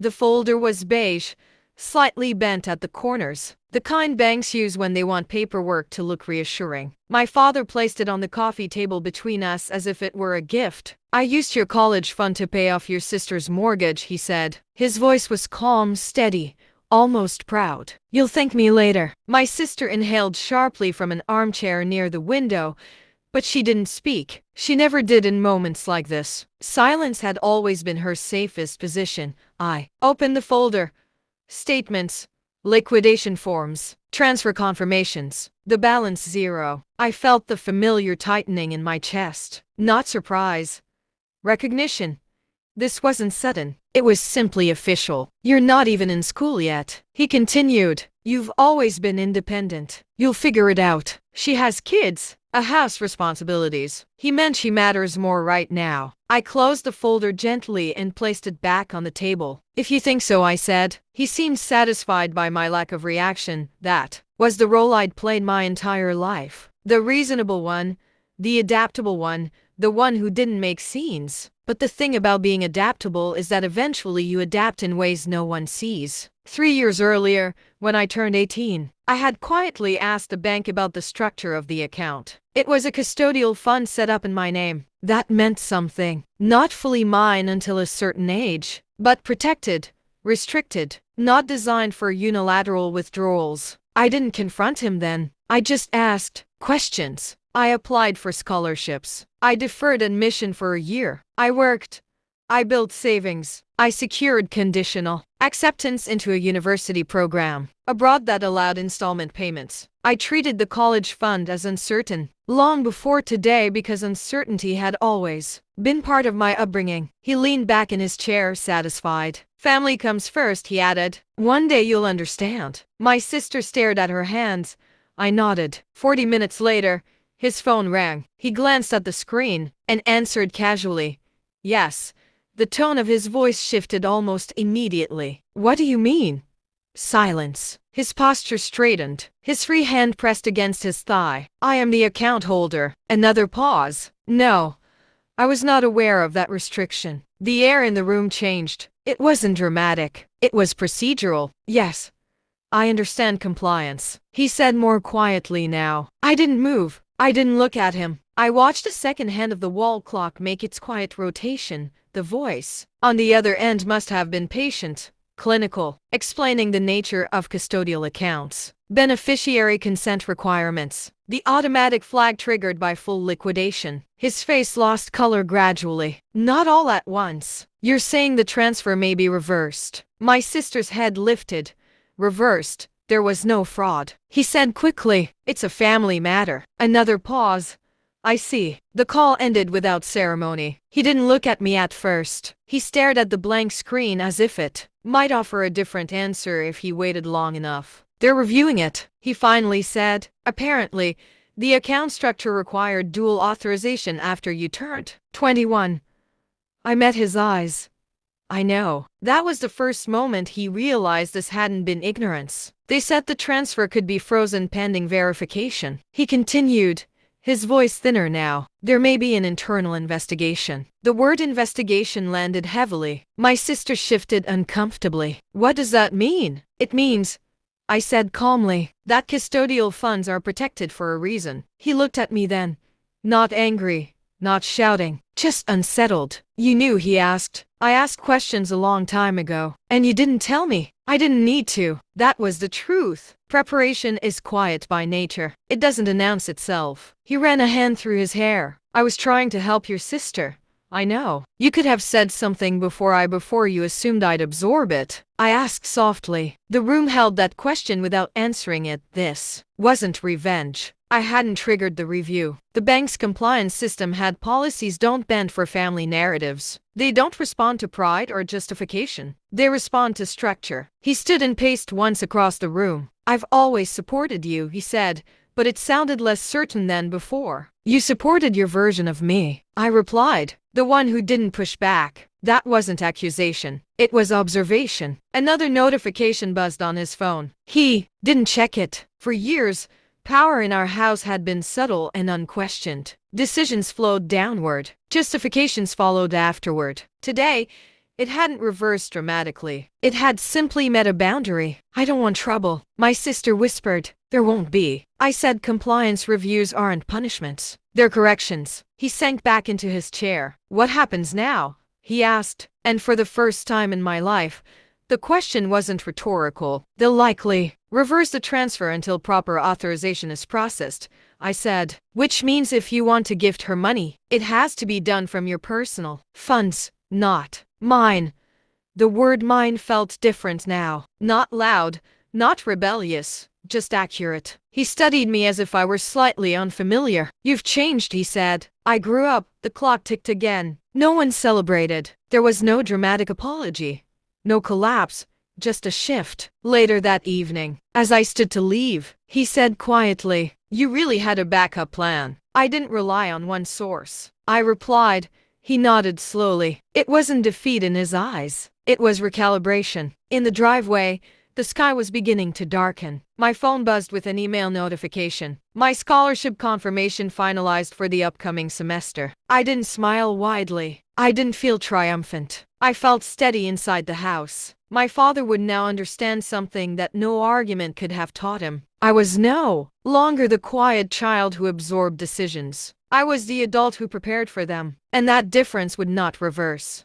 The folder was beige, slightly bent at the corners, the kind banks use when they want paperwork to look reassuring. My father placed it on the coffee table between us as if it were a gift. "I used your college fund to pay off your sister's mortgage," he said. His voice was calm, steady, almost proud. "You'll thank me later." My sister inhaled sharply from an armchair near the window, but she didn't speak. She never did in moments like this. Silence had always been her safest position. I opened the folder. Statements, liquidation forms, transfer confirmations, the balance zero. I felt the familiar tightening in my chest. Not surprise. Recognition. This wasn't sudden. It was simply official. "You're not even in school yet," he continued. "You've always been independent. You'll figure it out. She has kids, a house, responsibilities." He meant she matters more right now. I closed the folder gently and placed it back on the table. "If you think so," I said. He seemed satisfied by my lack of reaction. That was the role I'd played my entire life. The reasonable one, the adaptable one, the one who didn't make scenes. But the thing about being adaptable is that eventually you adapt in ways no one sees. 3 years earlier, when I turned 18, I had quietly asked the bank about the structure of the account. It was a custodial fund set up in my name. That meant something. Not fully mine until a certain age, but protected, restricted, not designed for unilateral withdrawals. I didn't confront him then. I just asked questions. I applied for scholarships. I deferred admission for a year. I worked. I built savings. I secured conditional acceptance into a university program abroad that allowed installment payments. I treated the college fund as uncertain long before today because uncertainty had always been part of my upbringing. He leaned back in his chair, satisfied. "Family comes first," he added. "One day you'll understand." My sister stared at her hands. I nodded. 40 minutes later, his phone rang. He glanced at the screen and answered casually. "Yes." The tone of his voice shifted almost immediately. "What do you mean?" Silence. His posture straightened. His free hand pressed against his thigh. "I am the account holder." Another pause. "No. I was not aware of that restriction." The air in the room changed. It wasn't dramatic. It was procedural. "Yes. I understand compliance," he said more quietly now. I didn't move. I didn't look at him. I watched the second hand of the wall clock make its quiet rotation. The voice on the other end must have been patient, clinical, explaining the nature of custodial accounts, beneficiary consent requirements, the automatic flag triggered by full liquidation. His face lost color gradually. "Not all at once. You're saying the transfer may be reversed." My sister's head lifted. "Reversed? There was no fraud," he said quickly. "It's a family matter." Another pause. "I see." The call ended without ceremony. He didn't look at me at first. He stared at the blank screen as if it might offer a different answer if he waited long enough. "They're reviewing it," he finally said. "Apparently, the account structure required dual authorization after you turned 21. I met his eyes. "I know." That was the first moment he realized this hadn't been ignorance. "They said the transfer could be frozen pending verification." He continued, his voice thinner now. "There may be an internal investigation." The word investigation landed heavily. My sister shifted uncomfortably. "What does that mean?" "It means," I said calmly, "that custodial funds are protected for a reason." He looked at me then. Not angry, not shouting, just unsettled. "You knew?" he asked. "I asked questions a long time ago, and you didn't tell me." "I didn't need to." That was the truth. Preparation is quiet by nature. It doesn't announce itself. He ran a hand through his hair. "I was trying to help your sister. I know. You could have said something before you assumed I'd absorb it." I asked softly. The room held that question without answering it. This wasn't revenge. I hadn't triggered the review. The bank's compliance system had policies don't bend for family narratives. They don't respond to pride or justification. They respond to structure. He stood and paced once across the room. "I've always supported you," he said, but it sounded less certain than before. "You supported your version of me," I replied, the one who didn't push back. That wasn't accusation. It was observation. Another notification buzzed on his phone. He didn't check it. For years, power in our house had been subtle and unquestioned. Decisions flowed downward. Justifications followed afterward. Today, It hadn't reversed dramatically. It had simply met a boundary. I don't want trouble, my sister whispered. There won't be. I said compliance reviews aren't punishments. They're corrections. He sank back into his chair. What happens now? He asked. And for the first time in my life, the question wasn't rhetorical. They'll likely reverse the transfer until proper authorization is processed, I said. Which means if you want to gift her money, it has to be done from your personal funds, not mine. The word mine felt different now. Not loud, not rebellious, just accurate. He studied me as if I were slightly unfamiliar. You've changed, he said. I grew up. The clock ticked again. No one celebrated. There was no dramatic apology. No collapse, just a shift. Later that evening, as I stood to leave, he said quietly, "You really had a backup plan." I didn't rely on one source, I replied. He nodded slowly. It wasn't defeat in his eyes. It was recalibration. In the driveway, the sky was beginning to darken. My phone buzzed with an email notification. My scholarship confirmation finalized for the upcoming semester. I didn't smile widely. I didn't feel triumphant. I felt steady inside the house. My father would now understand something that no argument could have taught him. I was no longer the quiet child who absorbed decisions. I was the adult who prepared for them. And that difference would not reverse.